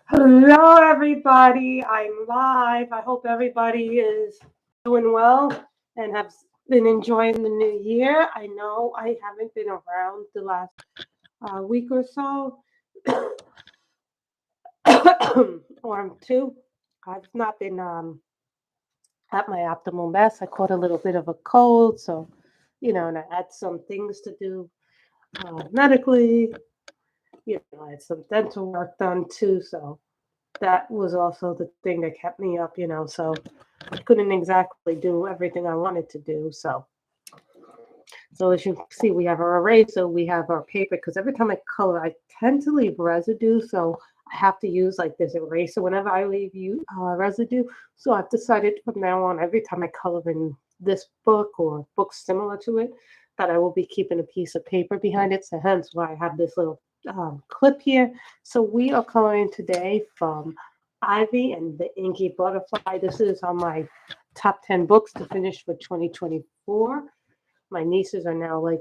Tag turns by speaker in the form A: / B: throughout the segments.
A: Hello, everybody. I'm live. I hope everybody is doing well and have been enjoying the new year. I know I haven't been around the last week or so, or two. I've not been at my optimal best. I caught a little bit of a cold, so and I had some things to do medically. I had some dental work done too, so that was also the thing that kept me up, so I couldn't exactly do everything I wanted to do. So as you see, we have our eraser, we have our paper, because every time I color, I tend to leave residue. So I have to use like this eraser whenever I leave residue. So I've decided from now on, every time I color in this book or books similar to it, that I will be keeping a piece of paper behind it. So hence why I have this little clip here. So we are coloring today from Ivy and the Inky Butterfly. This is on my top 10 books to finish for 2024. My nieces are now like,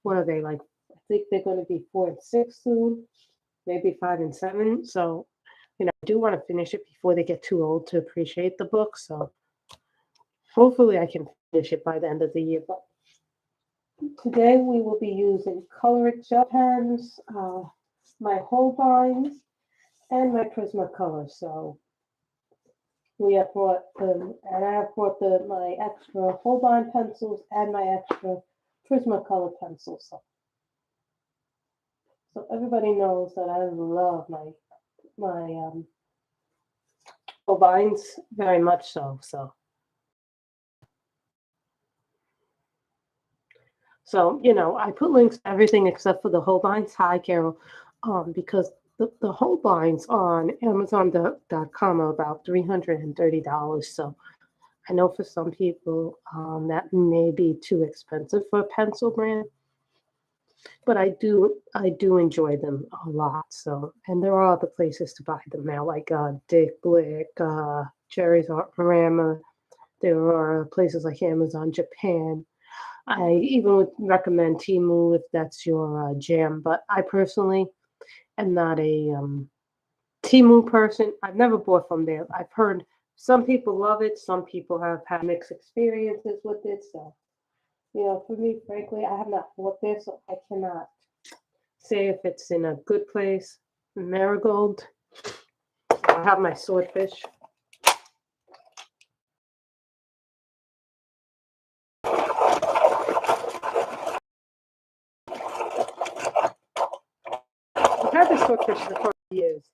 A: what are they like? I think they're going to be 4 and 6 soon, maybe 5 and 7. So, I do want to finish it before they get too old to appreciate the book. So, hopefully, I can finish it by the end of the year. But today we will be using colored gel pens, my Holbeins, and my Prismacolor. So, we have brought them, and I have brought my extra Holbein pencils and my extra Prismacolor pencils. So everybody knows that I love my Holbeins very much so. So I put links to everything except for the Holbeins. Hi, Carol, because the Holbeins on Amazon.com are about $330. So I know for some people that may be too expensive for a pencil brand, but I do enjoy them a lot. So, and there are other places to buy them now, like Dick Blick, Jerry's Artorama. There are places like Amazon Japan. I even would recommend Temu if that's your jam, but I personally am not a Temu person. I've never bought from there. I've heard some people love it, some people have had mixed experiences with it. So, for me, frankly, I have not bought there, so I cannot say if it's in a good place. Marigold. I have my Swordfish. I've had the Swordfish for years.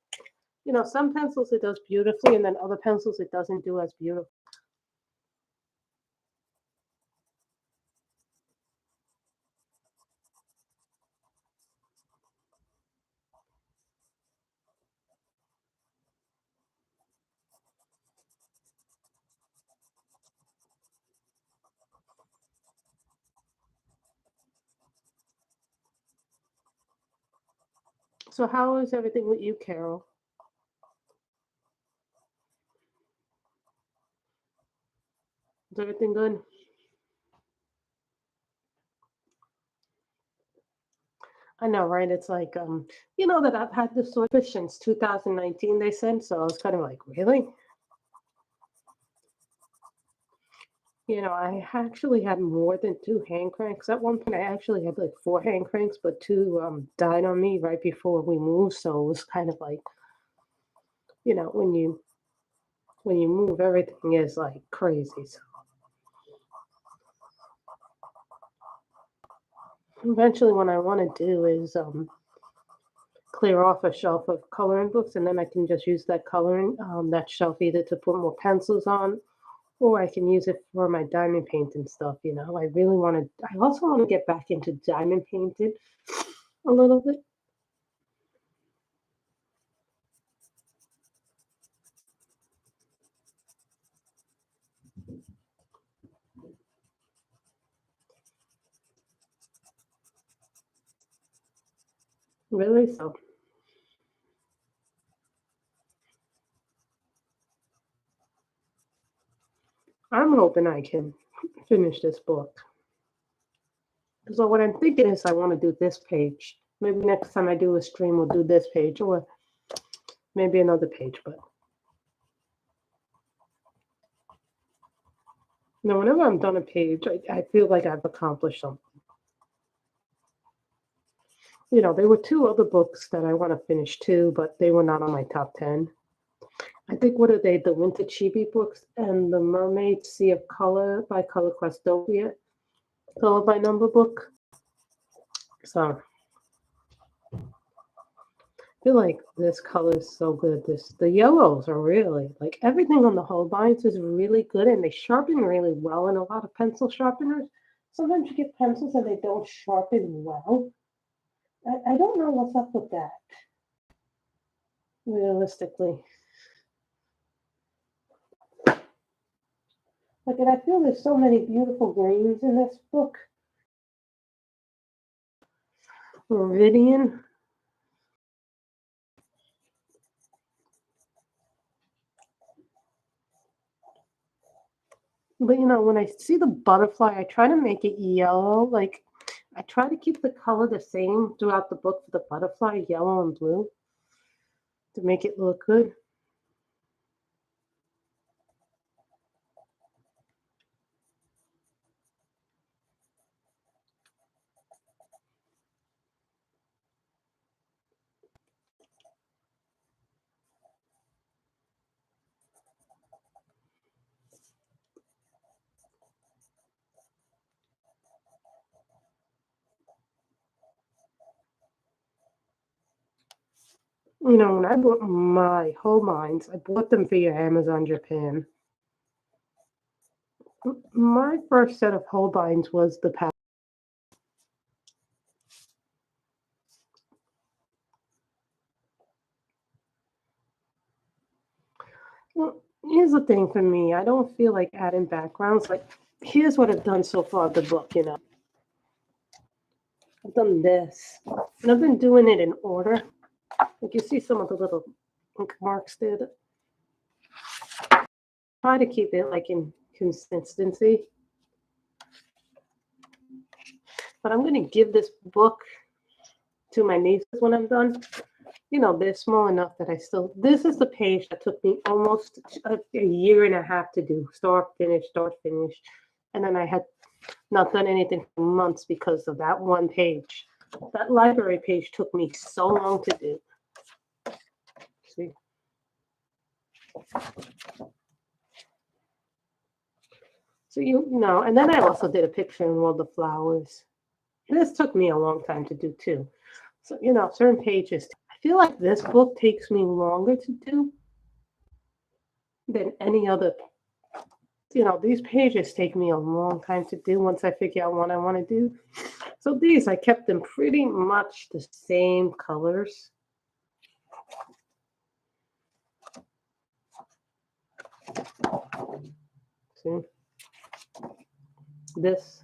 A: Some pencils it does beautifully, and then other pencils it doesn't do as beautiful. So how is everything with you, Carol? Is everything good? I know, right? It's like, that I've had the Swordfish since 2019, they said. So I was kind of like, really? I actually had more than 2 hand cranks. At one point, I actually had like 4 hand cranks, but 2 died on me right before we moved. So it was kind of like, when you move, everything is like crazy. So eventually, what I want to do is clear off a shelf of coloring books, and then I can just use that shelf either to put more pencils on, or I can use it for my diamond painting stuff. I really want to. I also want to get back into diamond painting a little bit. Really, so I'm hoping I can finish this book. So what I'm thinking is I want to do this page. Maybe next time I do a stream, we'll do this page, or Maybe another page, but no, whenever I'm done a page, I feel like I've accomplished something. You know, there were two other books that I want to finish too, but they were not on my top 10. I think, what are they? The Winter Chibi books and the Mermaid Sea of Color by Color Questopia, color by number book. So I feel like this color is so good. The yellows are really, like, everything on the Holbeins is really good, and they sharpen really well in a lot of pencil sharpeners. Sometimes you get pencils and they don't sharpen well. I don't know what's up with that, realistically. Like, and I feel there's so many beautiful greens in this book. Meridian. But you know, when I see the butterfly, I try to make it yellow. Like, I try to keep the color the same throughout the book for the butterfly, yellow and blue, to make it look good. You know, when I bought my Holbeins, I bought them via Amazon Japan. My first set of Holbeins was the pack. Well, here's the thing for me. I don't feel like adding backgrounds. Like, here's what I've done so far of the book, you know. I've done this. And I've been doing it in order. Like, you see some of the little ink marks there. Try to keep it like in consistency. But I'm going to give this book to my nieces when I'm done. You know, they're small enough that I still, this is the page that took me almost a year and a half to do, start, finish, start, finish. And then I had not done anything for months because of that one page. That library page took me so long to do. See? So, you know, and then I also did a picture in World of Flowers. This took me a long time to do too. So, you know, certain pages, I feel like this book takes me longer to do than any other. You know, these pages take me a long time to do once I figure out what I want to do. So these, I kept them pretty much the same colors. See? This.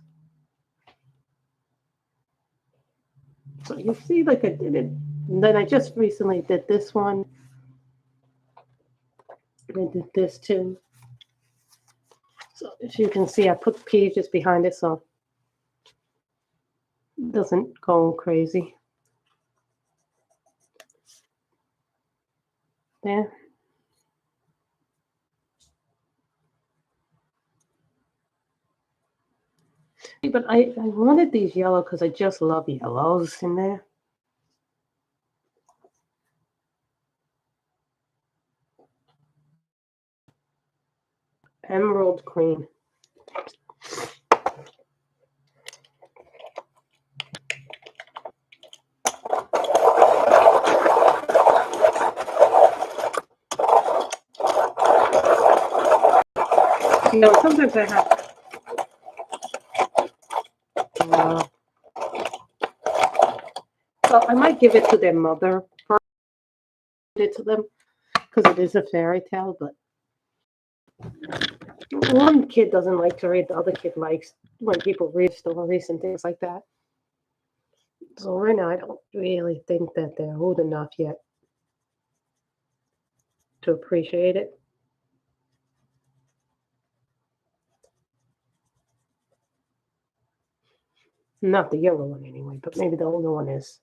A: So you see, like, I did it. And then I just recently did this one. And I did this too. So as you can see, I put pages behind it so it doesn't go crazy. There. But I wanted these yellow because I just love yellows in there. Emerald green. You know, sometimes I have so I might give it to their mother first, give it to them because it is a fairy tale, but one kid doesn't like to read, the other kid likes when people read stories and things like that. So right now I don't really think that they're old enough yet to appreciate it. Not the younger one anyway, but maybe the older one is.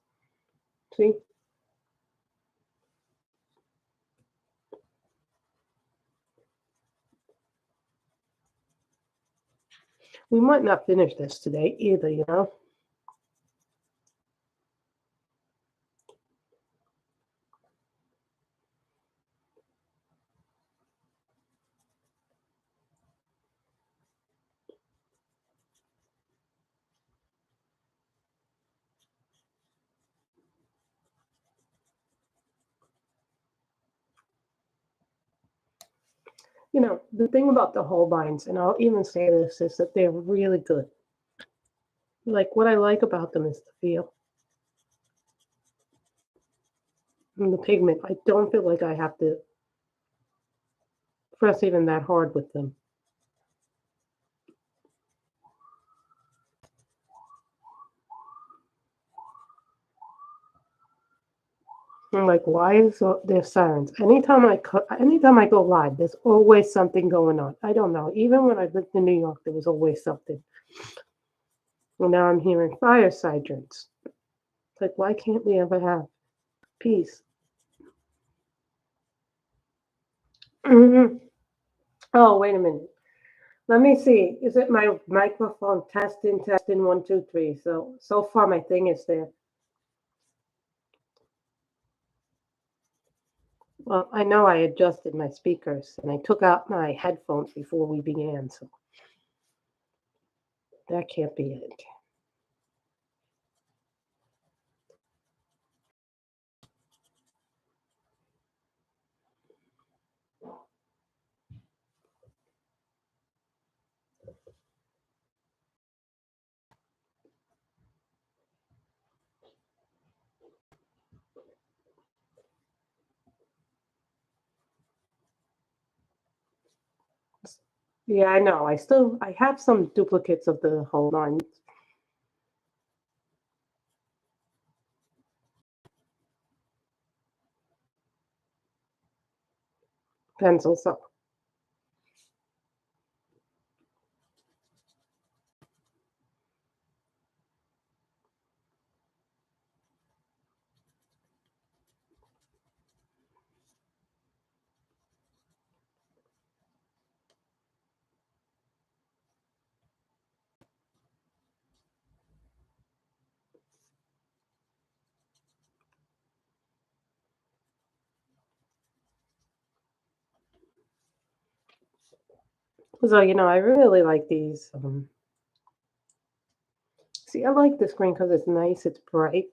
A: See? We might not finish this today either, you know. You know, the thing about the Holbeins, and I'll even say this, is that they're really good. Like, what I like about them is the feel and the pigment. I don't feel like I have to press even that hard with them. I'm like, why is there sirens? Anytime I go live, there's always something going on. I don't know. Even when I lived in New York, there was always something. Well, now I'm hearing fire sirens. It's like, why can't we ever have peace? Oh, wait a minute. Let me see. Is it my microphone testing, 1, 2, 3? So far my thing is there. Well, I know I adjusted my speakers and I took out my headphones before we began, so that can't be it. Yeah, I know. I have some duplicates of the whole line. Pencil, so. So, you know, I really like these. See, I like this green because it's nice, it's bright.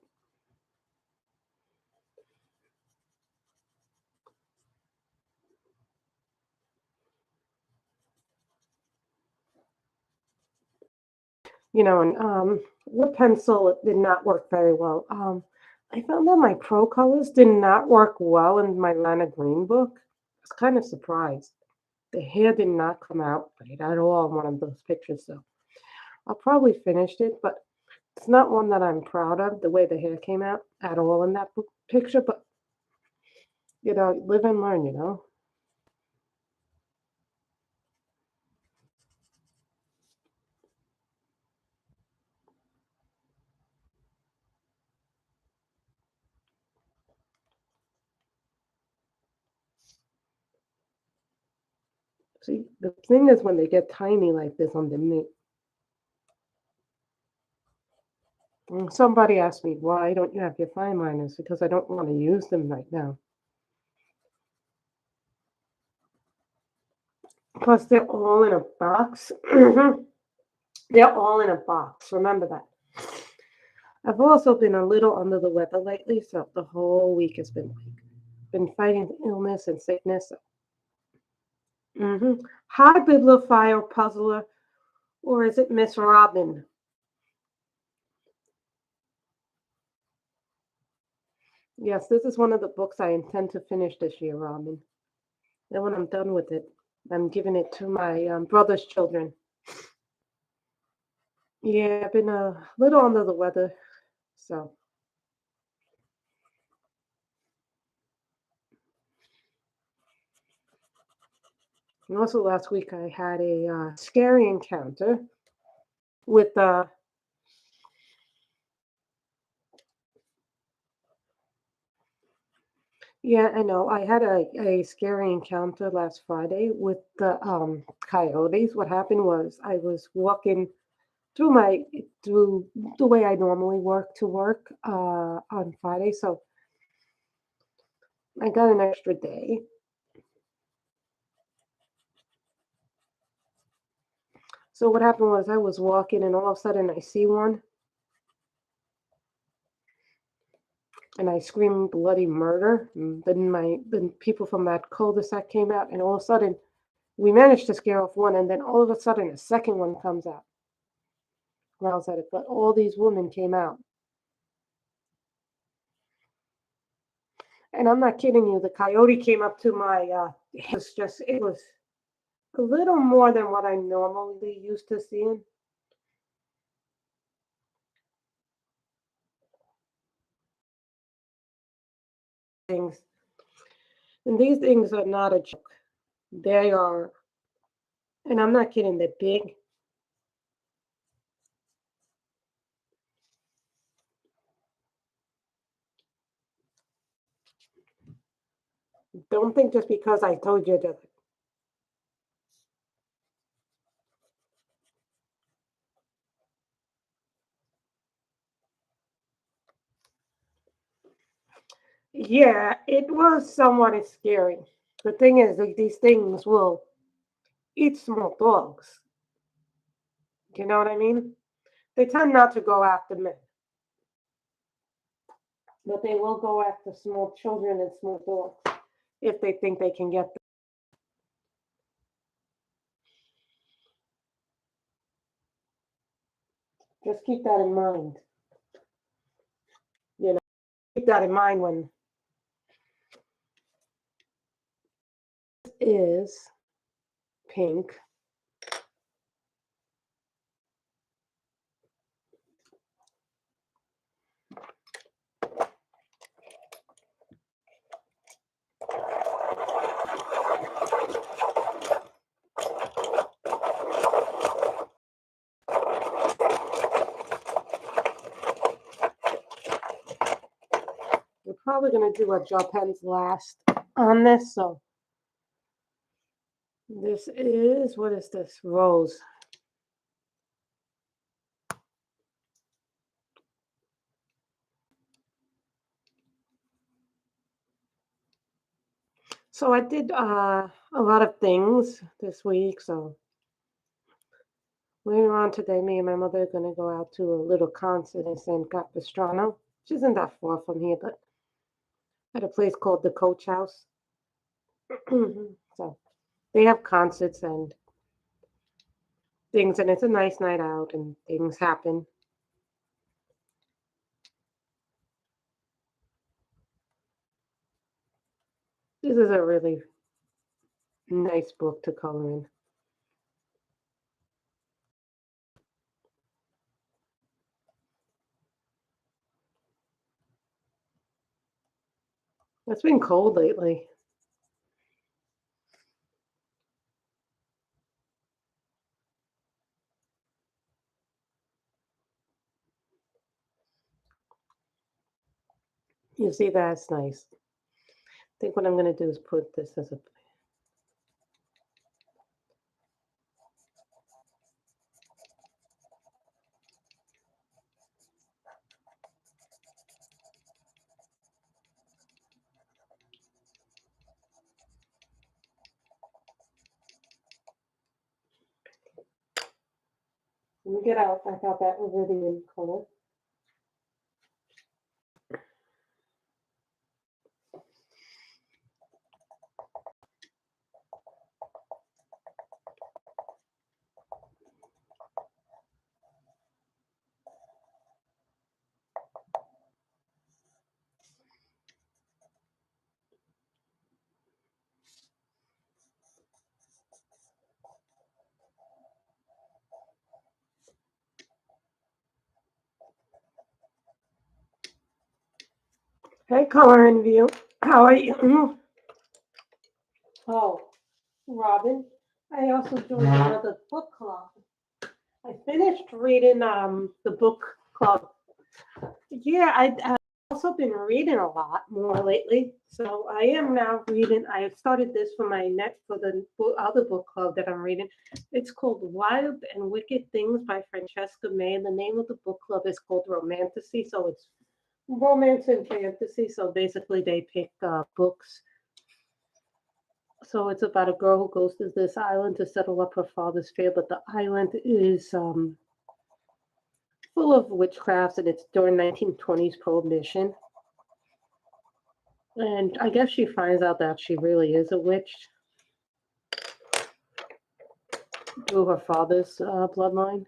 A: You know, and the pencil did not work very well. I found that my Pro colors did not work well in my Lana Green book. I was kind of surprised. The hair did not come out right at all in one of those pictures, so I'll probably finish it, but it's not one that I'm proud of, the way the hair came out at all in that picture, but, you know, live and learn, you know? See, the thing is when they get tiny like this on the meat. Somebody asked me, why don't you have your fine liners? Because I don't want to use them right now. Plus, they're all in a box. They're all in a box. Remember that. I've also been a little under the weather lately, so the whole week has been fighting illness and sickness. Hi, Bibliophile Puzzler, or is it Miss Robin? Yes, this is one of the books I intend to finish this year, Robin. Then when I'm done with it, I'm giving it to my brother's children. Yeah, I've been a little under the weather, so. And also last week I had a scary encounter with Yeah, I know. I had a scary encounter last Friday with the coyotes. What happened was I was walking through the way I normally work on Friday, so I got an extra day. So what happened was I was walking and all of a sudden I see one and I screamed bloody murder. And then people from that cul-de-sac came out and all of a sudden we managed to scare off one and then all of a sudden a second one comes out. Growls at it, but all these women came out. And I'm not kidding you, the coyote came up to my it was a little more than what I normally used to seeing. Things. And these things are not a joke. They are, and I'm not kidding, they're big. Don't think just because I told you that. Yeah, it was somewhat scary. The thing is, like, these things will eat small dogs. You know what I mean? They tend not to go after men, but they will go after small children and small dogs if they think they can get them. Just keep that in mind. You know, keep that in mind when is pink. We're probably going to do a gel pens last on this. So this is, what is this? Rose. So I did a lot of things this week. So later on today, me and my mother are going to go out to a little concert in San Capistrano, which isn't that far from here, but at a place called the Coach House. So they have concerts and things, and it's a nice night out, and things happen. This is a really nice book to color in. It's been cold lately. You see, that's nice. I think what I'm going to do is put this as a. Let me get out back out that Iridium color. Hey, color in view. How are you? Oh, Robin. I also joined another book club. I finished reading the book club. Yeah, I also been reading a lot more lately. So I am now reading. I have started this for my for the other book club that I'm reading. It's called Wild and Wicked Things by Francesca May. And the name of the book club is called Romantasy. So it's romance and fantasy. So basically, they pick books. So it's about a girl who goes to this island to settle up her father's fear, but the island is full of witchcraft, and it's during 1920s prohibition. And I guess she finds out that she really is a witch through her father's bloodline.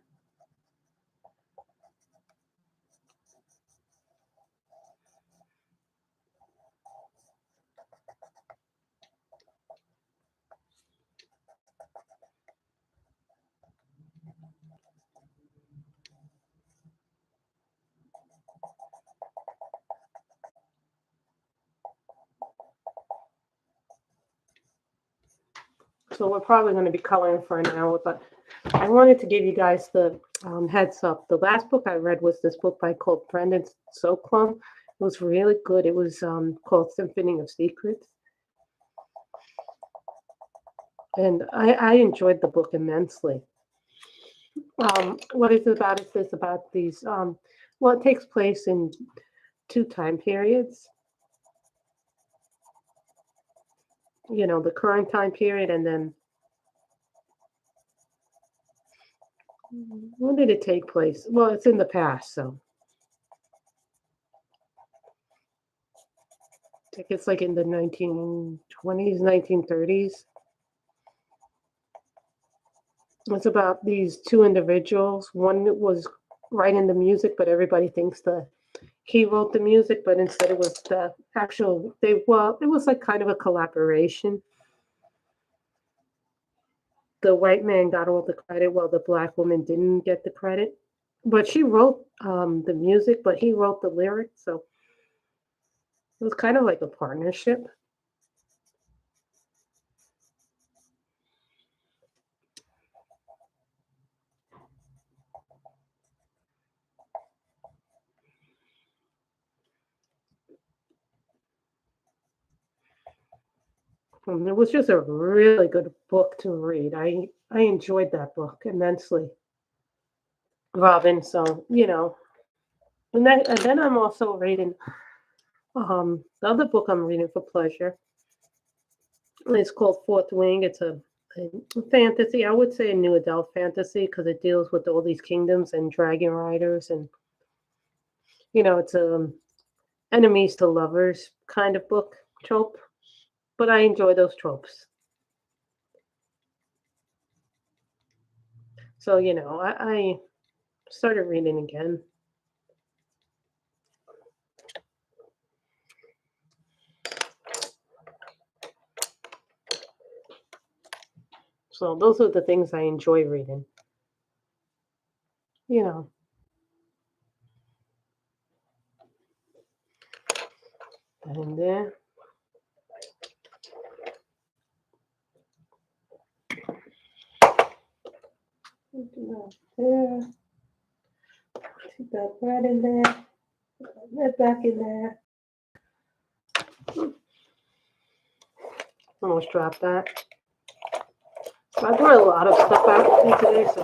A: So we're probably going to be coloring for an hour, but I wanted to give you guys the heads up. The last book I read was this book by called Brendan Soklum. It was really good. It was called Symphony of Secrets. And I enjoyed the book immensely. What is it about? Is this about these? Well, it takes place in 2 time periods. You know, the current time period, and then when did it take place? Well, it's in the past, so I think it's like in the 1920s, 1930s. It's about these 2 individuals. One was writing the music, but everybody thinks he wrote the music, but instead it was the actual. It was like kind of a collaboration. The white man got all the credit while the black woman didn't get the credit. But she wrote the music, but he wrote the lyrics, so it was kind of like a partnership. It was just a really good book to read. I enjoyed that book immensely, Robin. So and then I'm also reading the other book I'm reading for pleasure. It's called Fourth Wing. It's a fantasy. I would say a new adult fantasy because it deals with all these kingdoms and dragon riders, and it's a enemies to lovers kind of book trope. But I enjoy those tropes. So I started reading again. So those are the things I enjoy reading. And there. There. Put that right in there. That back in there. Almost dropped that. I brought a lot of stuff out today, so.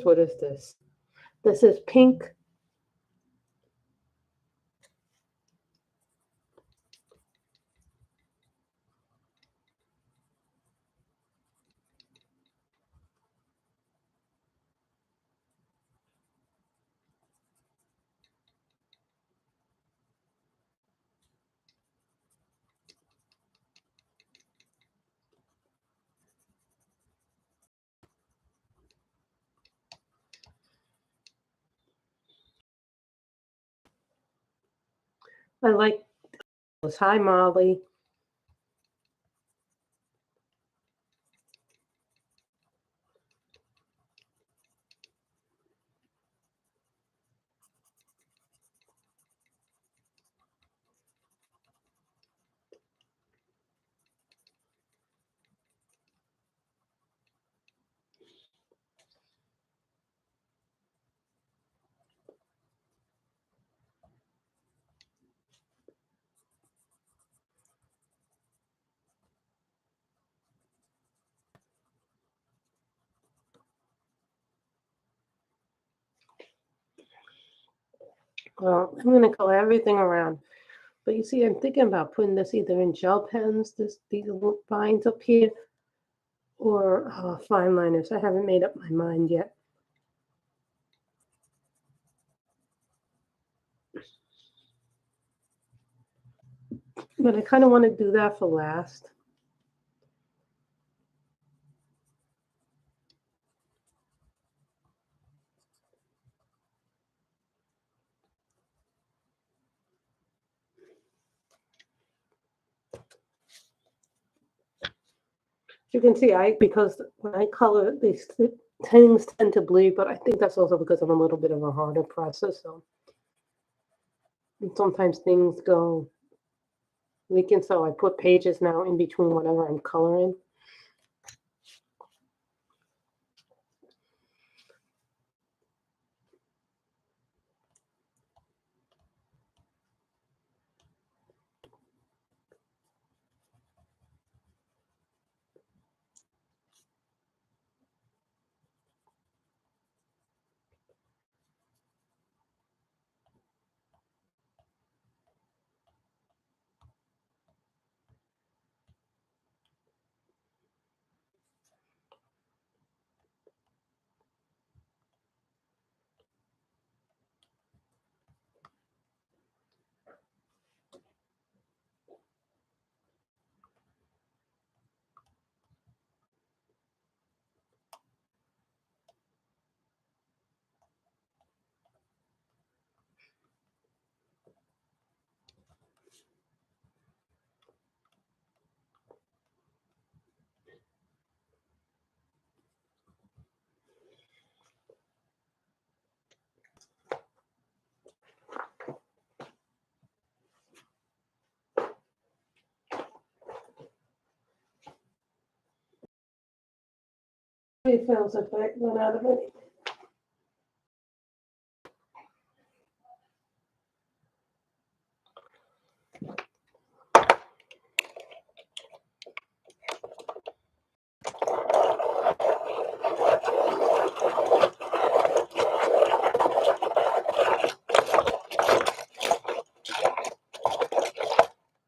A: What is this? This is pink. I like this. Hi, Molly. Well, I'm going to color everything around. But you see, I'm thinking about putting this either in gel pens, these little lines up here, or fine liners. I haven't made up my mind yet. But I kind of want to do that for last. You can see, because when I color, these things tend to bleed, but I think that's also because I'm a little bit of a harder presser, so and sometimes things go leaking, so I put pages now in between whatever I'm coloring. It feels like I went out of it.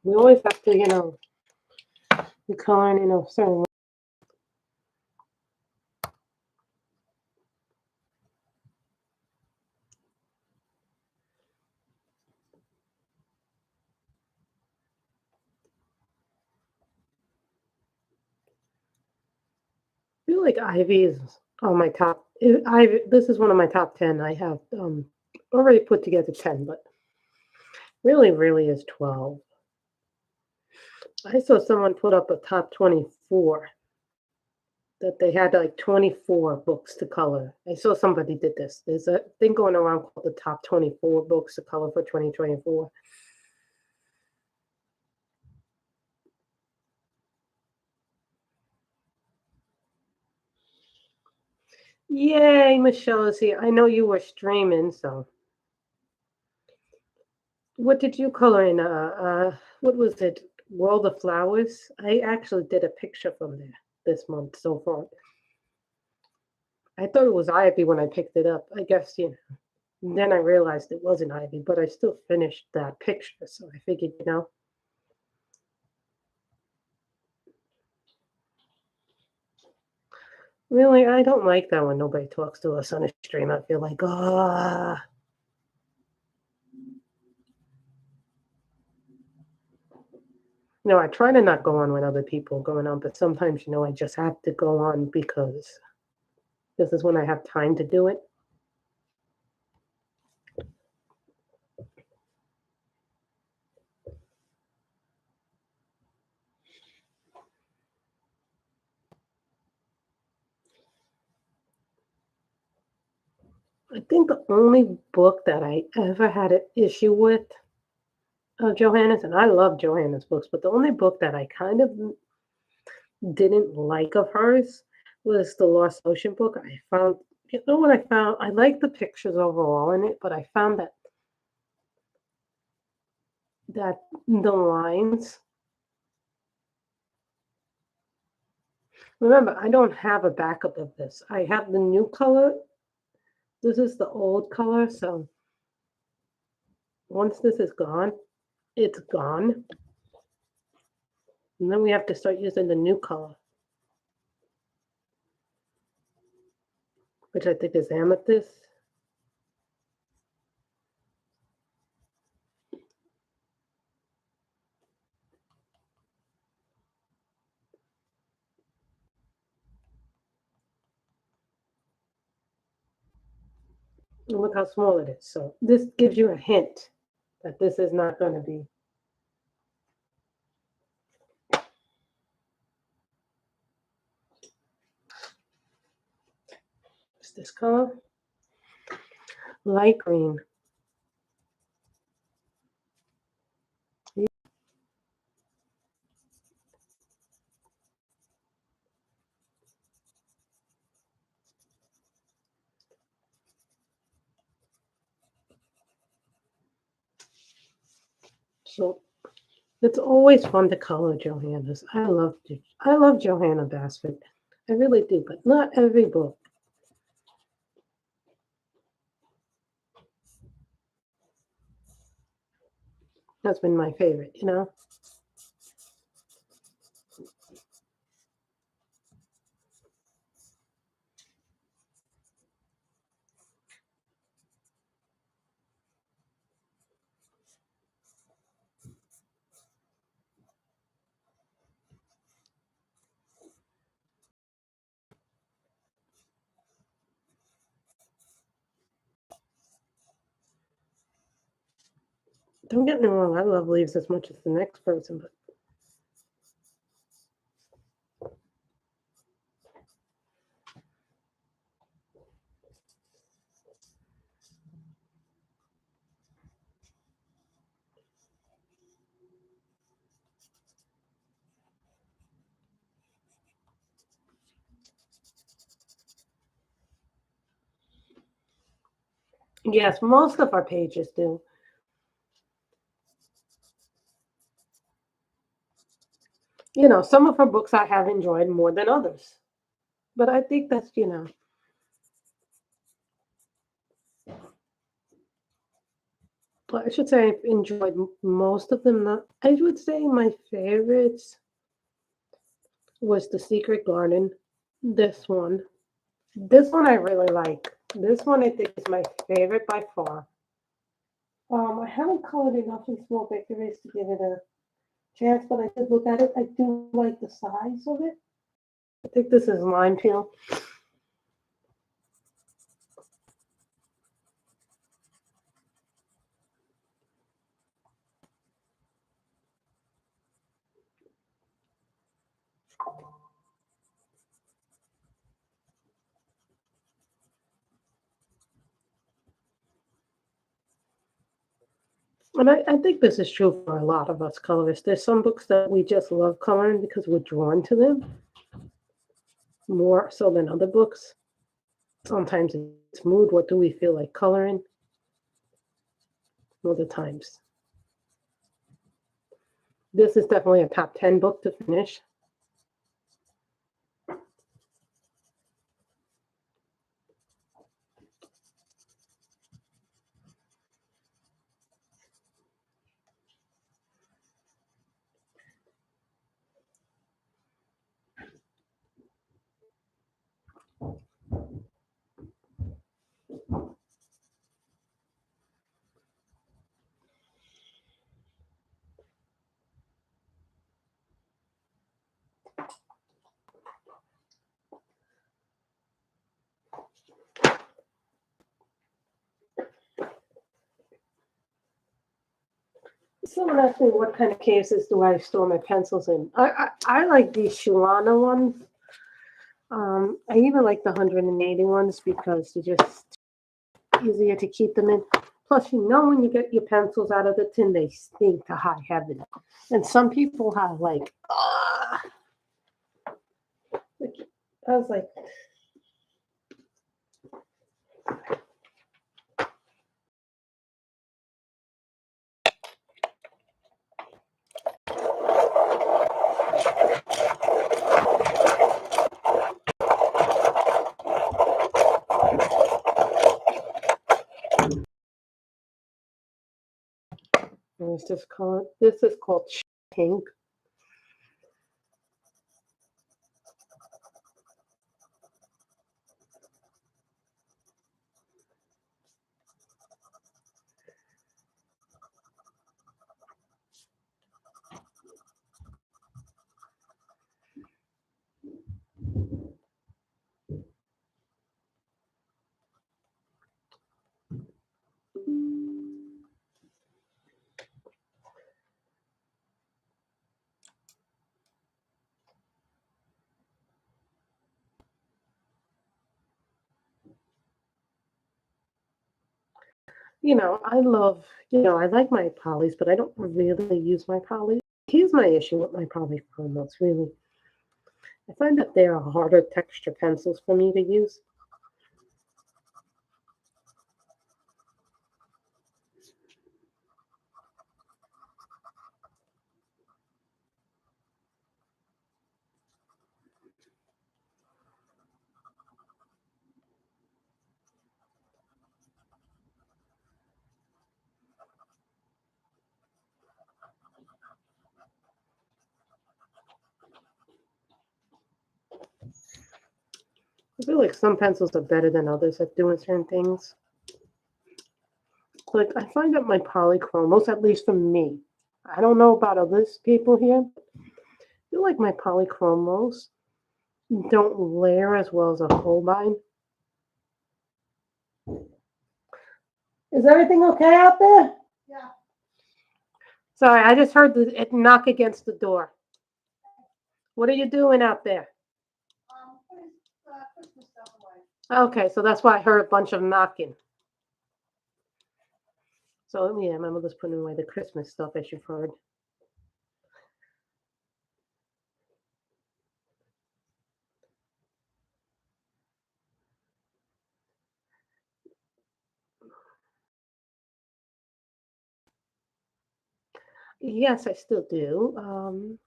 A: We always have to, be coloring in a certain way. I feel like Ivy is on my top. This is one of my top 10. I have already put together 10, but really is 12. I saw someone put up a top 24 that they had like 24 books to color. I saw somebody did this. There's a thing going around called the top 24 books to color for 2024. Yay, Michelle is here. I know you were streaming, so. What did you color in? What was it? World of Flowers? I actually did a picture from there this month so far. I thought it was Ivy when I picked it up. I guess, then I realized it wasn't Ivy, but I still finished that picture, so I figured, Really, I don't like that when nobody talks to us on a stream. I feel like, I try to not go on when other people are going on, but sometimes, I just have to go on because this is when I have time to do it. I think the only book that I ever had an issue with of Johanna's, and I love Johanna's books, but the only book that I kind of didn't like of hers was the Lost Ocean book. I found, what I found? I like the pictures overall in it, but I found that the lines. Remember, I don't have a backup of this. I have the new color. This is the old color, so Once this is gone, it's gone. And then we have to start using the new color, which I think is amethyst. And look how small it is. So this gives you a hint that this is not going to be. What's this color? Light green. So it's always fun to color Johanna's. I love Johanna Basford. I really do, but not every book. That's been my favorite, you know. Don't get me wrong, I love leaves as much as the next person, but yes, most of our pages do. You know, some of her books I have enjoyed more than others. But I think that's, you know. Well, I should say I've enjoyed most of them. I would say my favorites was The Secret Garden. This one. This one I really like. This one I think is my favorite by far. I haven't colored enough in small victories to give it a chance, but I did look at it. I do like the size of it. I think this is lime peel. And I think this is true for a lot of us colorists. There's some books that we just love coloring because we're drawn to them more so than other books. Sometimes it's mood. What do we feel like coloring? Other times. This is definitely a top 10 book to finish. Someone asked me what kind of cases do I store my pencils in. I like these Shuana ones. I even like the 180 ones because they're just easier to keep them in. Plus, you know, when you get your pencils out of the tin, they stink to high heaven. And some people have like, I was like, Is this called? This is called pink. I love, I like my polys, but I don't really use my polys. Here's my issue with my polychromos, really. I find that they are harder texture pencils for me to use. I feel like some pencils are better than others at doing certain things. Like, I find that my polychromos, at least for me, I don't know about other people here, I feel like my polychromos don't layer as well as a Holbein. Is everything okay out there?
B: Yeah.
A: Sorry, I just heard it knock against the door. What are you doing out there?
B: Putting Christmas stuff away.
A: Okay, so that's why I heard a bunch of knocking. So yeah, my mother's putting away the Christmas stuff, as you've heard. Yes, I still do.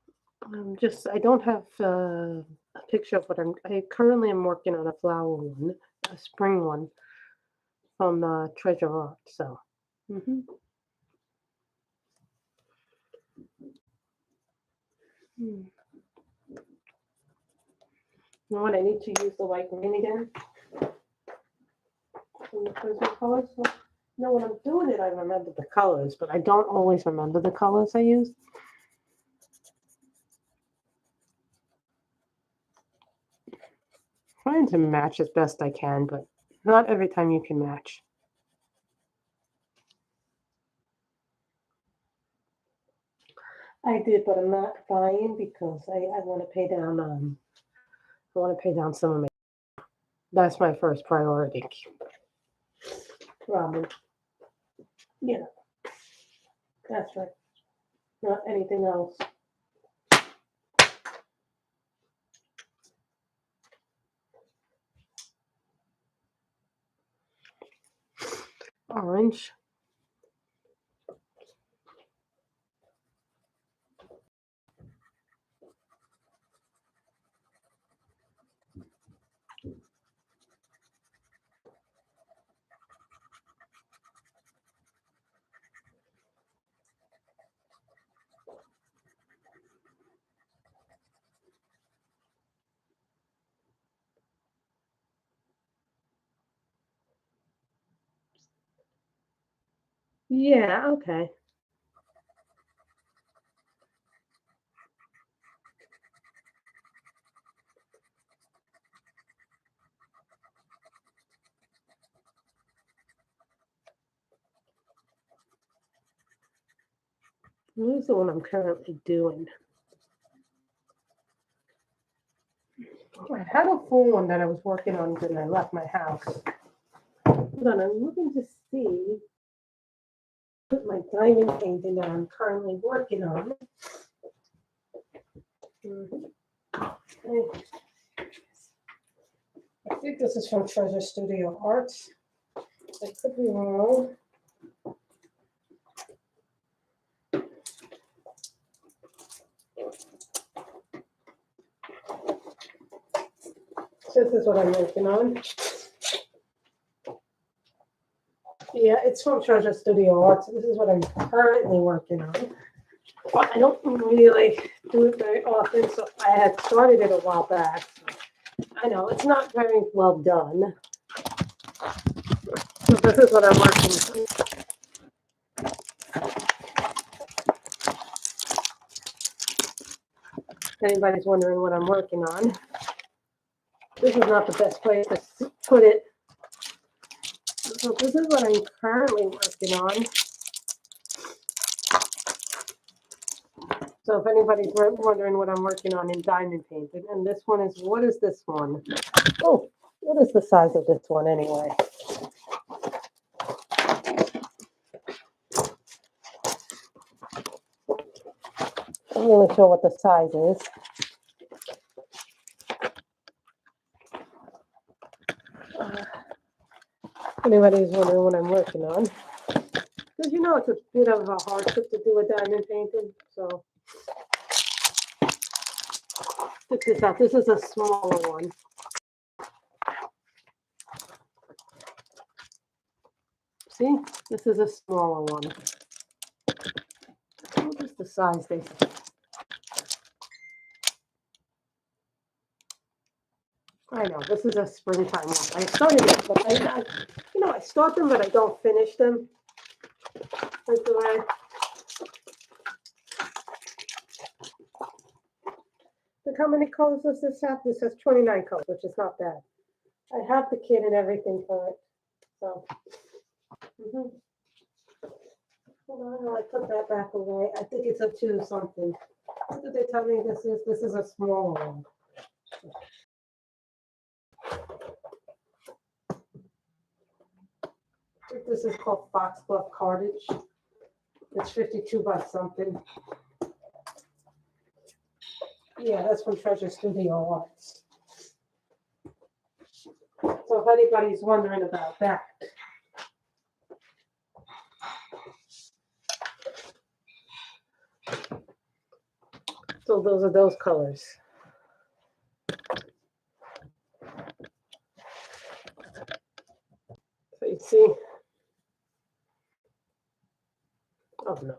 A: I don't have a picture of what I currently am working on a flower one, a spring one from Treasure Art. So, You know what? I need to use the light green again from the Prismacolor. So, when I'm doing it, I remember the colors, but I don't always remember the colors I use. Trying to match as best I can, but not every time you can match. I did, but I'm not buying because I want to pay down. I want to pay down some of my. That's my first priority. Robin, that's right. Not anything else. Orange. Yeah, okay. Here's the one I'm currently doing. I had a full one that I was working on when I left my house. Hold on, I'm looking to see what my diamond painting that I'm currently working on. I think this is from Treasure Studio Arts. I could be wrong. This is what I'm working on. Yeah, it's from Treasure Studio Arts. This is what I'm currently working on. But I don't really do it very often, so I had started it a while back. So I know it's not very well done. So this is what I'm working on. If anybody's wondering what I'm working on, this is not the best place to put it. So this is what I'm currently working on. So if anybody's wondering what I'm working on in diamond painting, and this one is, what is this one? Oh, what is the size of this one anyway? I'm not really sure what the size is. If anybody's wondering what I'm working on. Because you know it's a bit of a hardship to do a diamond painting, so check this out. This is a smaller one. See, this is a smaller one. What is the size they say? I know this is a springtime one. I started it, but I start them, but I don't finish them. That's the way. Look how many colors does this have? This has 29 colors, which is not bad. I have the kit and everything for it. So, hold on, I put that back away. I think it's a 2 something. What did they tell me this is? This is a smaller one. I think this is called Foxglove Cartage. It's 52 by something. Yeah, that's from Treasure Studio Arts. So if anybody's wondering about that. So those are those colors. So you see. Oh no.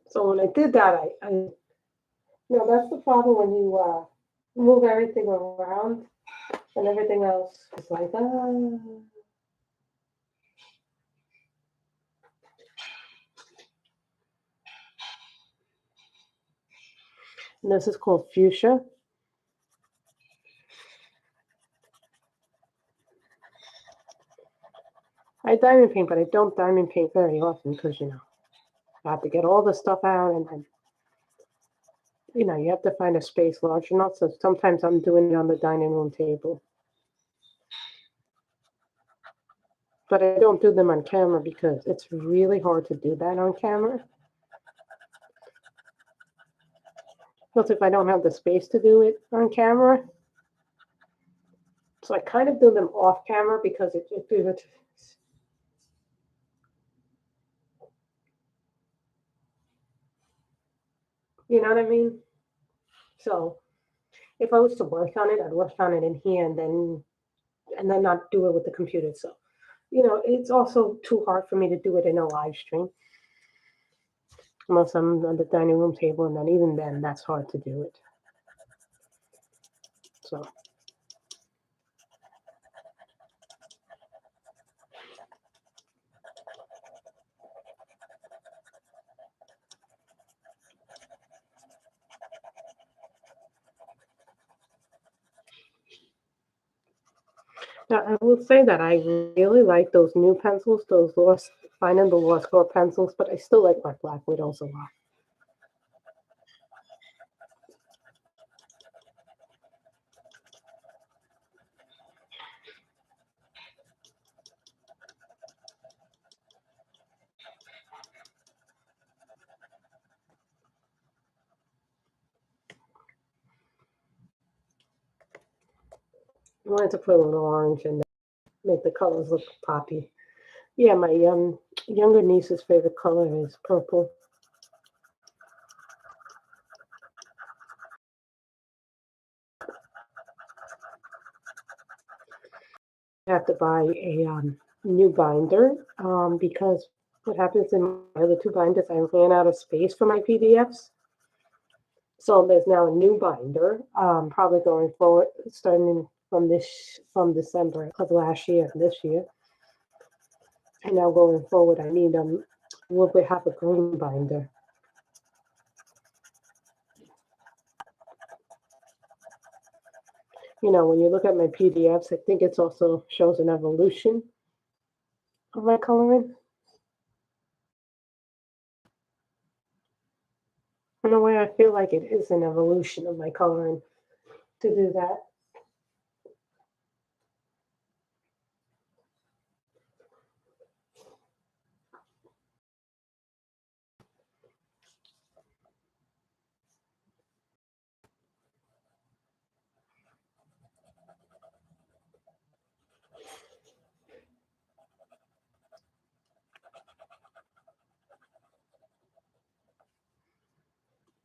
A: So when I did that, that's the problem when you move everything around and everything else is like, And this is called fuchsia. I diamond paint, but I don't diamond paint very often because, I have to get all the stuff out and then, you have to find a space large enough. So sometimes I'm doing it on the dining room table. But I don't do them on camera because it's really hard to do that on camera. Plus, if I don't have the space to do it on camera. So I kind of do them off camera because it you know what I mean? So if I was to work on it, I'd work on it in here and then not do it with the computer. So, it's also too hard for me to do it in a live stream. Unless I'm on the dining room table, and then even then, that's hard to do it. So. Now, I will say that I really like those new pencils, those finding the Lost Core pencils, but I still like my Black Widows a lot. I wanted to put a little orange in there, make the colors look poppy. Yeah, my younger niece's favorite color is purple. I have to buy a new binder because what happens in my other two binders, I ran out of space for my PDFs. So there's now a new binder, probably going forward, starting from December of last year, this year. And now going forward, I need will we have a green binder? You know, when you look at my PDFs, I think it's also shows an evolution of my coloring. In a way, I feel like it is an evolution of my coloring to do that.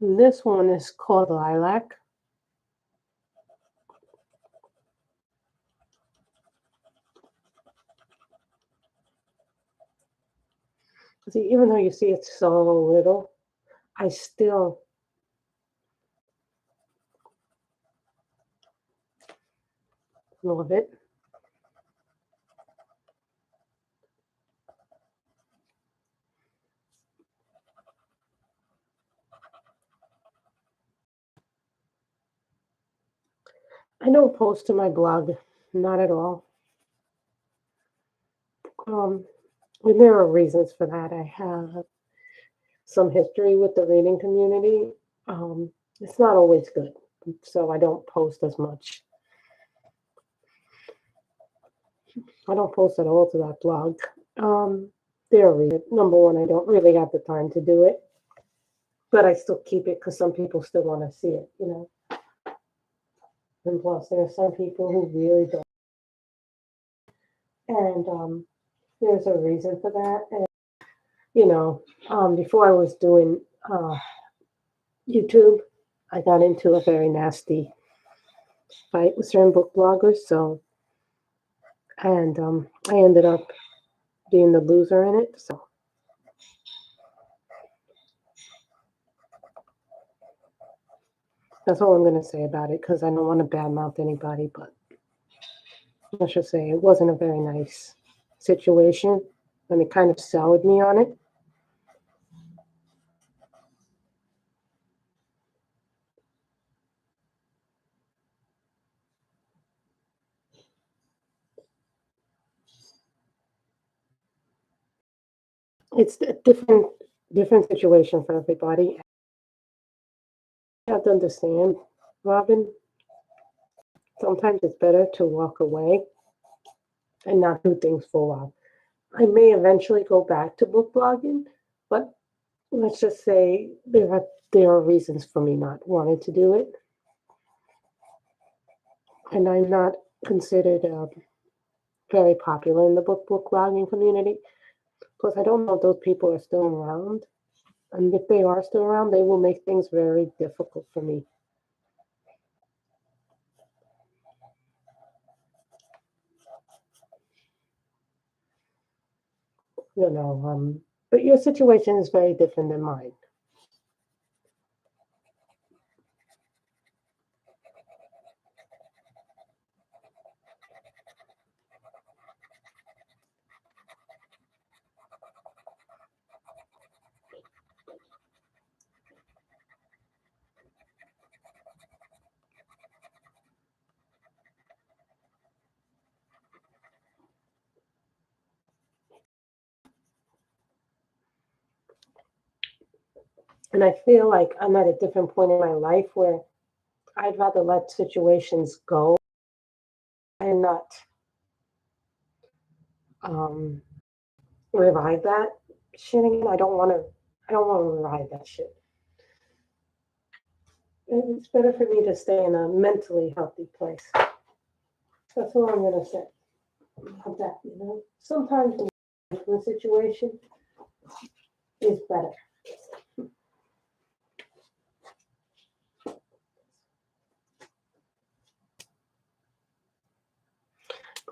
A: And this one is called Lilac. See, even though you see it's so little, I still love it. I don't post to my blog, not at all. And there are reasons for that. I have some history with the reading community. It's not always good, so I don't post as much. I don't post at all to that blog. There are reasons. Number one, I don't really have the time to do it, but I still keep it because some people still want to see it, you know. And plus, there are some people who really don't. And there's a reason for that. And, you know, before I was doing YouTube, I got into a very nasty fight with certain book bloggers. So, and I ended up being the loser in it. So, that's all I'm going to say about it because I don't want to badmouth anybody, but let's just say it wasn't a very nice situation, and it kind of soured me on it. It's a different situation for everybody. You have to understand, Robin. Sometimes it's better to walk away and not do things for a while. I may eventually go back to book blogging, but let's just say there are reasons for me not wanting to do it, and I'm not considered very popular in the book blogging community. Because I don't know if those people are still around. And if they are still around, they will make things very difficult for me. You know, but your situation is very different than mine. And I feel like I'm at a different point in my life where I'd rather let situations go and not revive that shit again. I don't want to revive that shit. It's better for me to stay in a mentally healthy place. That's all I'm gonna say about that. You know, sometimes the situation is better.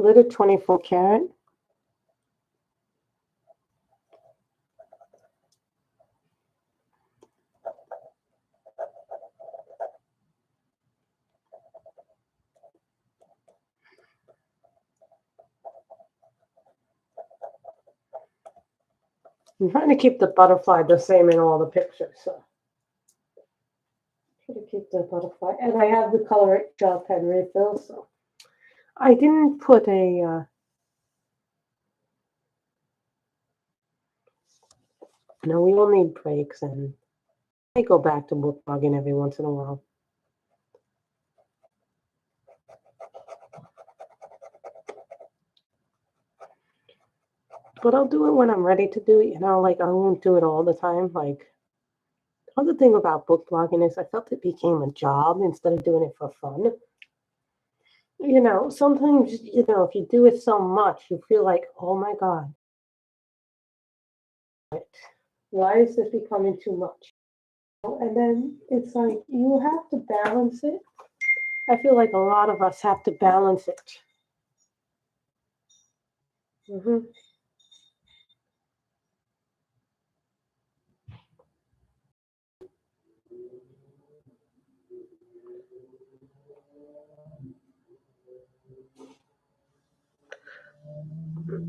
A: glitter 24 karat. I'm trying to keep the butterfly the same in all the pictures. So try to keep the butterfly, and I have the color gel pen refill. So I didn't put a. No, we all need breaks, and I go back to booklogging every once in a while. But I'll do it when I'm ready to do it. You know, like I won't do it all the time. Like the other thing about book blogging is I felt it became a job instead of doing it for fun. You know, sometimes, you know, if you do it so much, you feel like, oh my God, why is this becoming too much? And then it's like you have to balance it. I feel like a lot of us have to balance it.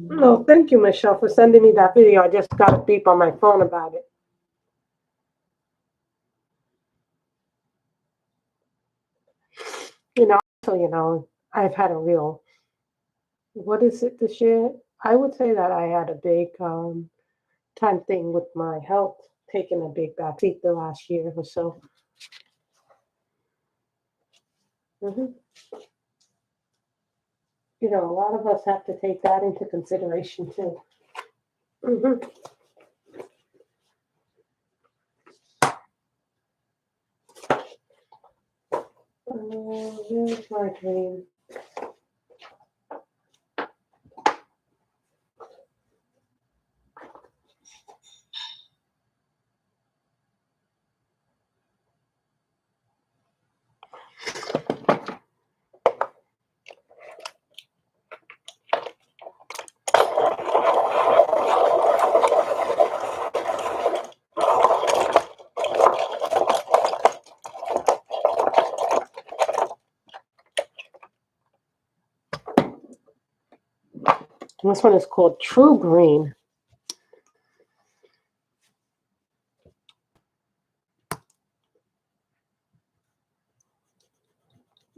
A: No, thank you, Michelle, for sending me that video. I just got a beep on my phone about it. You know, so, you know, I've had a real, what is it this year? I would say that I had a big time thing with my health, taking a big backseat the last year or so. You know, a lot of us have to take that into consideration too. Here's my dream. This one is called True Green.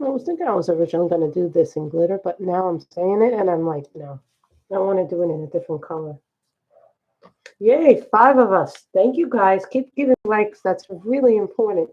A: I was thinking I was originally going to do this in glitter, but now I'm saying it and I'm like, no, I want to do it in a different color. Yay, 5 of us. Thank you guys. Keep giving likes. That's really important.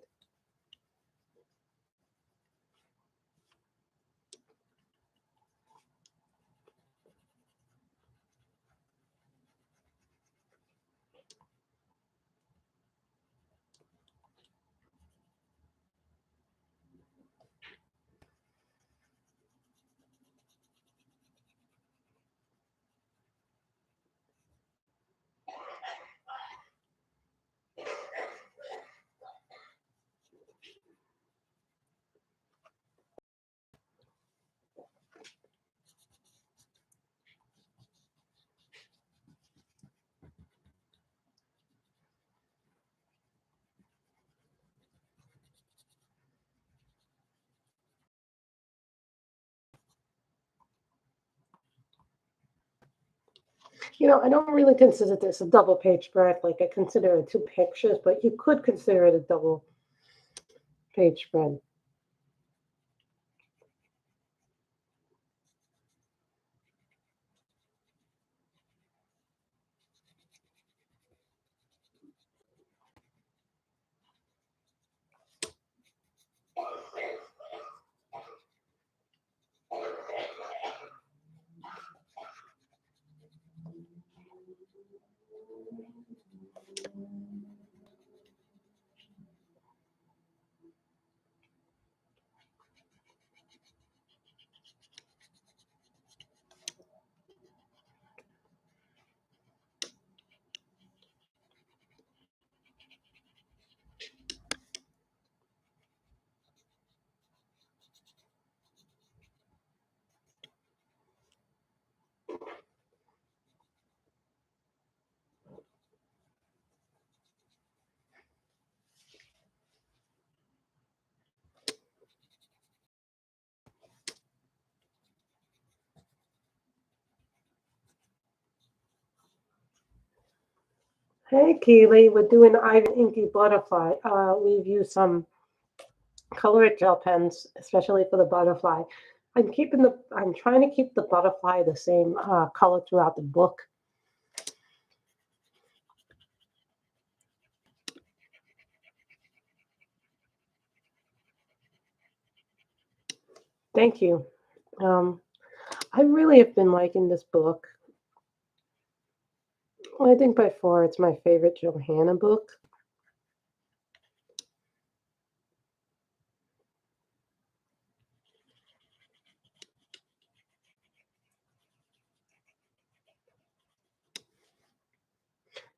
A: You know, I don't really consider this a double page spread. Like I consider it 2 pictures, but you could consider it a double page spread. Hey, Keely, we're doing Inky Butterfly. We've used some colored gel pens, especially for the butterfly. I'm trying to keep the butterfly the same color throughout the book. Thank you. Um, I really have been liking this book. I think by far it's my favorite Johanna book.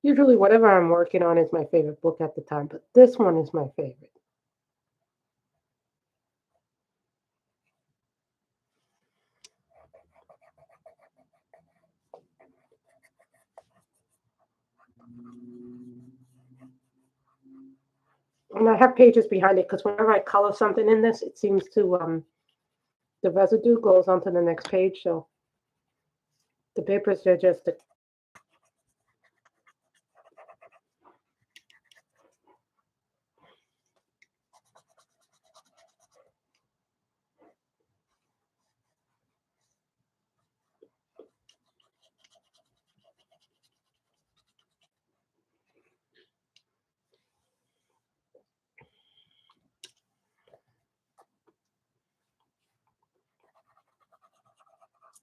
A: Usually, whatever I'm working on is my favorite book at the time, but this one is my favorite. And I have pages behind it because whenever I color something in this, it seems to the residue goes onto the next page. So the papers are just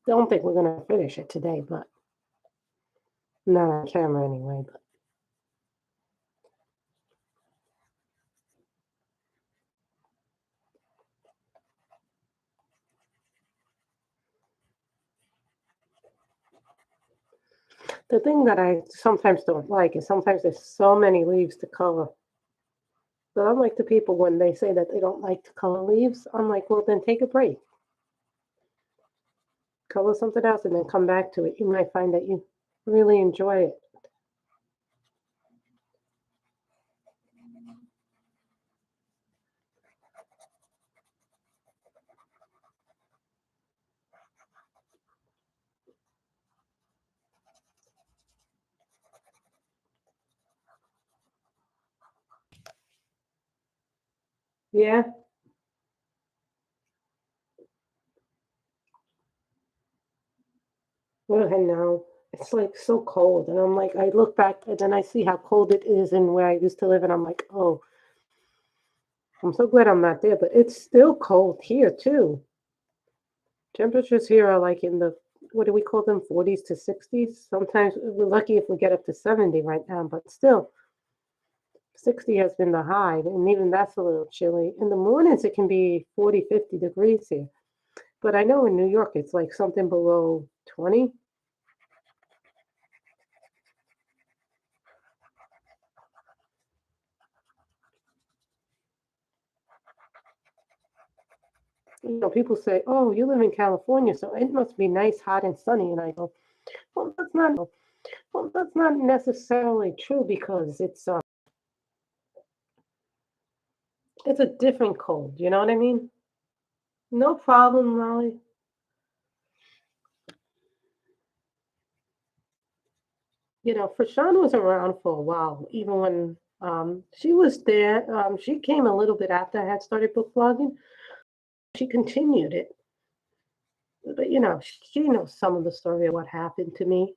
A: don't think we're gonna finish it today, but not on camera anyway. But the thing that I sometimes don't like is sometimes there's so many leaves to color. But I'm like the people when they say that they don't like to color leaves, I'm like, well, then take a break. Color something else and then come back to it. You might find that you really enjoy it. Yeah. Well, I know. It's like so cold. And I'm like, I look back and then I see how cold it is in where I used to live. And I'm like, oh, I'm so glad I'm not there. But it's still cold here, too. Temperatures here are like in the, what do we call them, 40s to 60s? Sometimes we're lucky if we get up to 70 right now. But still, 60 has been the high. And even that's a little chilly. In the mornings, it can be 40, 50 degrees here. But I know in New York, it's like something below 20. People say, "Oh, you live in California, so it must be nice, hot, and sunny." And I go, "Well, that's not necessarily true because it's a different cold. You know what I mean?" No problem, Molly. Frashana was around for a while, even when she was there. She came a little bit after I had started book blogging. She continued it, but she knows some of the story of what happened to me.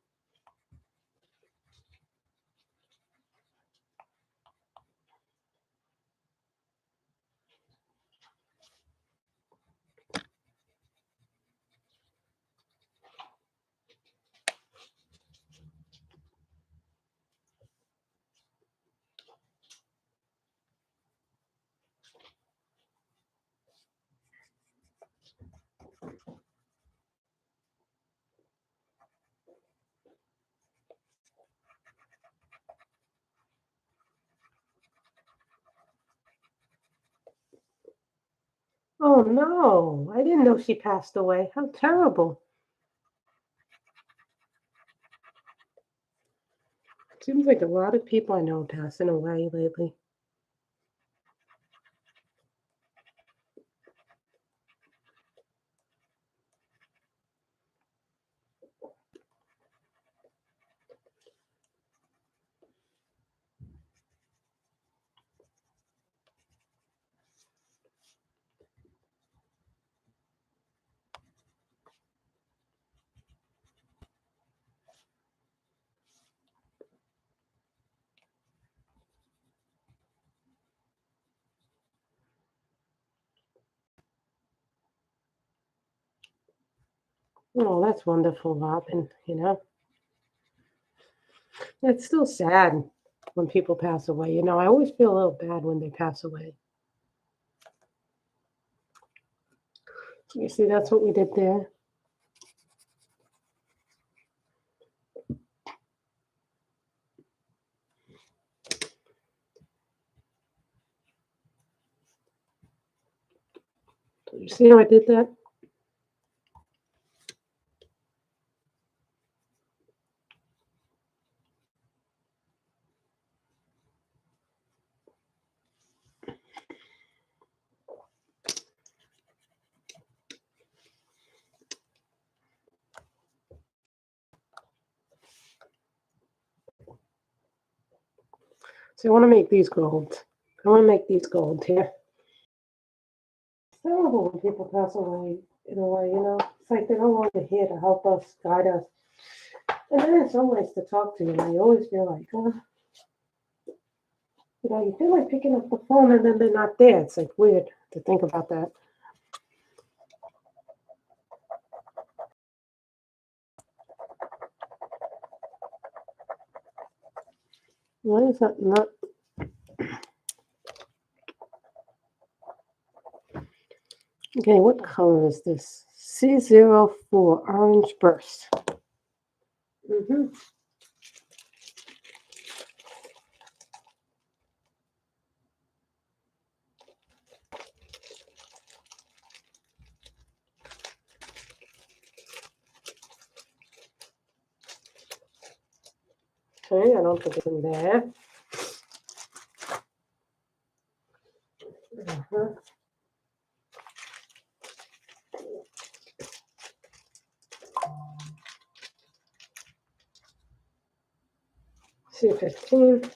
A: Oh no, I didn't know she passed away. How terrible. Seems like a lot of people I know passing away lately. Oh, that's wonderful, Robin, you know. It's still sad when people pass away. You know, I always feel a little bad when they pass away. You see, that's what we did there. You see how I did that? So I want to make these gold. I want to make these gold here. It's terrible when people pass away in a way, you know. It's like they're no longer here to help us, guide us. And then in some ways to talk to you, and you always feel like, you know, you feel like picking up the phone and then they're not there. It's like weird to think about that. Why is that not? Okay, what color is this? C04 Orange Burst. Mm-hmm. Okay, I don't put it in there. Uh-huh. C15.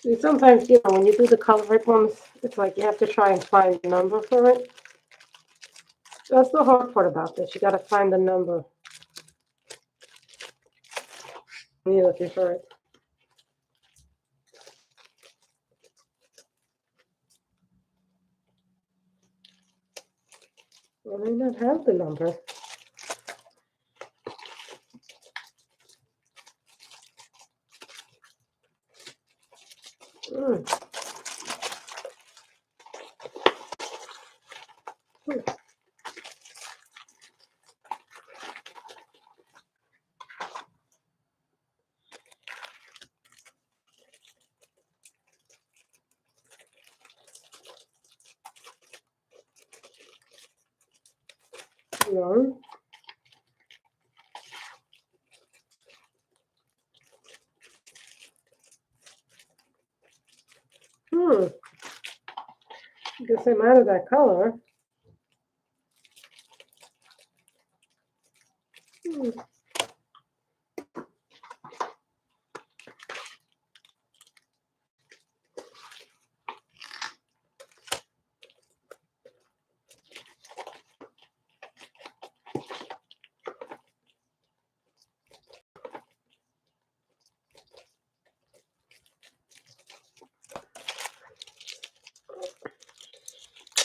A: See, sometimes, you know, when you do the colored ones, it's like you have to try and find the number for it. That's the hard part about this. You got to find the number when you're looking for it. I may not have the number. Mm. No. I guess I'm out of that color. Hmm.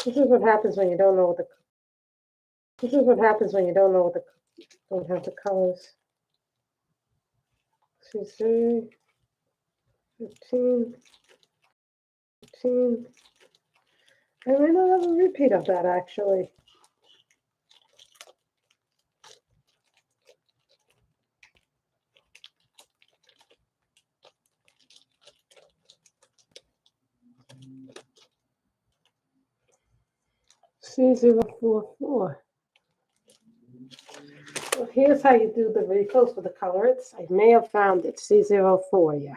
A: This is what happens when you don't know what the. This is what happens when you don't know what the. Don't have the colors. C3, 15, 15. I may not have a repeat of that actually. C044. Well, here's how you do the refills for the colors. I may have found it, C04, yeah.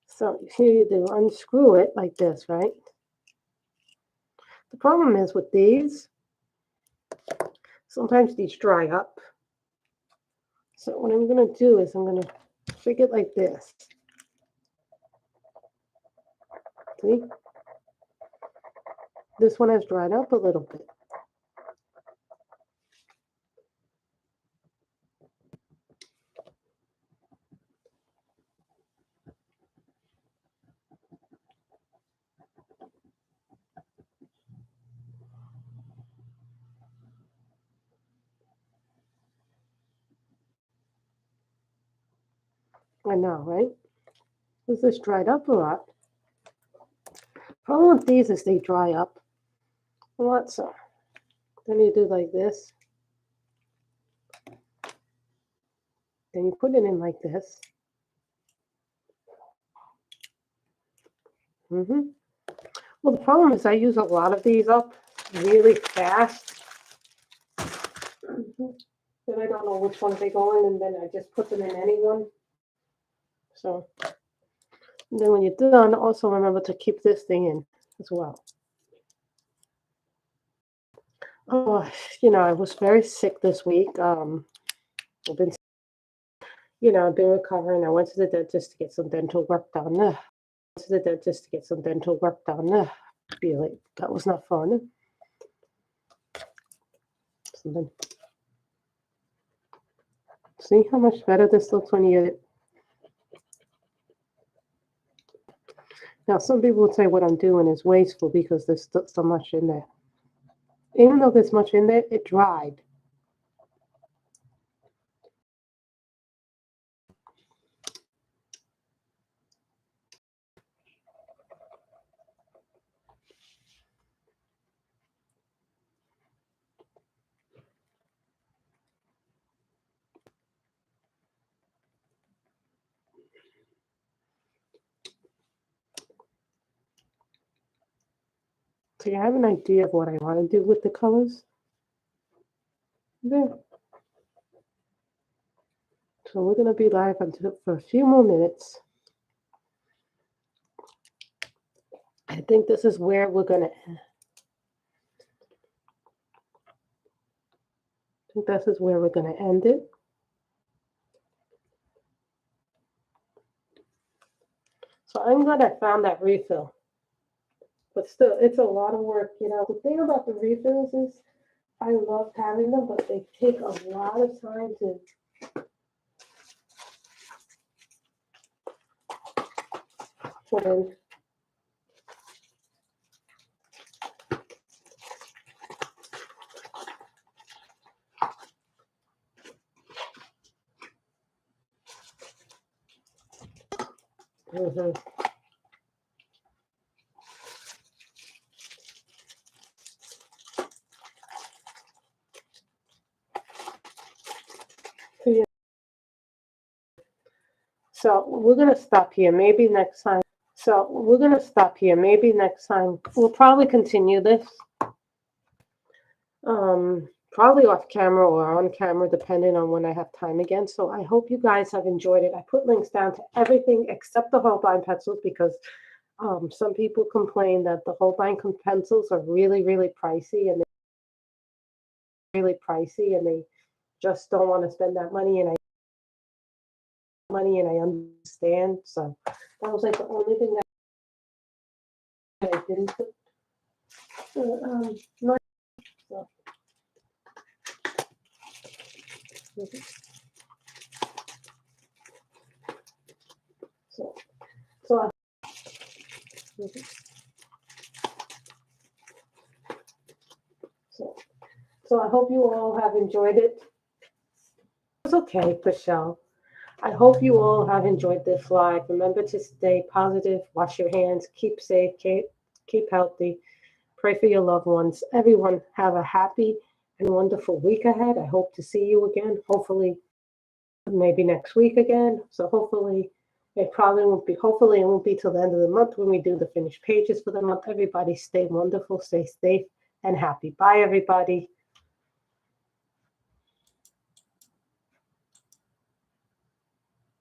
A: So here you do, unscrew it like this, right? The problem is with these, sometimes these dry up. So what I'm going to do is I'm going to stick it like this. See? This one has dried up a little bit. I know, right? Is this dried up a lot? Problem with these is they dry up a lot, so then you do like this. Then you put it in like this. Well, the problem is I use a lot of these up really fast. Then I don't know which ones they go in, and then I just put them in any one. So then when you're done, also remember to keep this thing in as well. Oh, I was very sick this week. I've been, I've been recovering. I went to the dentist to get some dental work done. Really, that was not fun. Something. See how much better this looks when you get it. Now, some people would say what I'm doing is wasteful because there's so much in there. Even though there's much in there, it dried. So I have an idea of what I want to do with the colors. There. So we're going to be live for a few more minutes. I think this is where we're going to end. I think this is where we're going to end it. So I'm glad I found that refill. But still, it's a lot of work. The thing about the refills is I love having them, but they take a lot of time to put in. So we're going to stop here. Maybe next time. We'll probably continue this. Probably off camera or on camera, depending on when I have time again. So I hope you guys have enjoyed it. I put links down to everything except the Holbein pencils because some people complain that the Holbein pencils are really, really pricey and they just don't want to spend that money. And I understand. So that was like the only thing that I didn't put. So I hope you all have enjoyed it. It's okay, Michelle. I hope you all have enjoyed this live. Remember to stay positive, wash your hands, keep safe, keep healthy, pray for your loved ones. Everyone have a happy and wonderful week ahead. I hope to see you again. Hopefully, maybe next week again. So hopefully it won't be till the end of the month when we do the finished pages for the month. Everybody stay wonderful, stay safe and happy. Bye, everybody.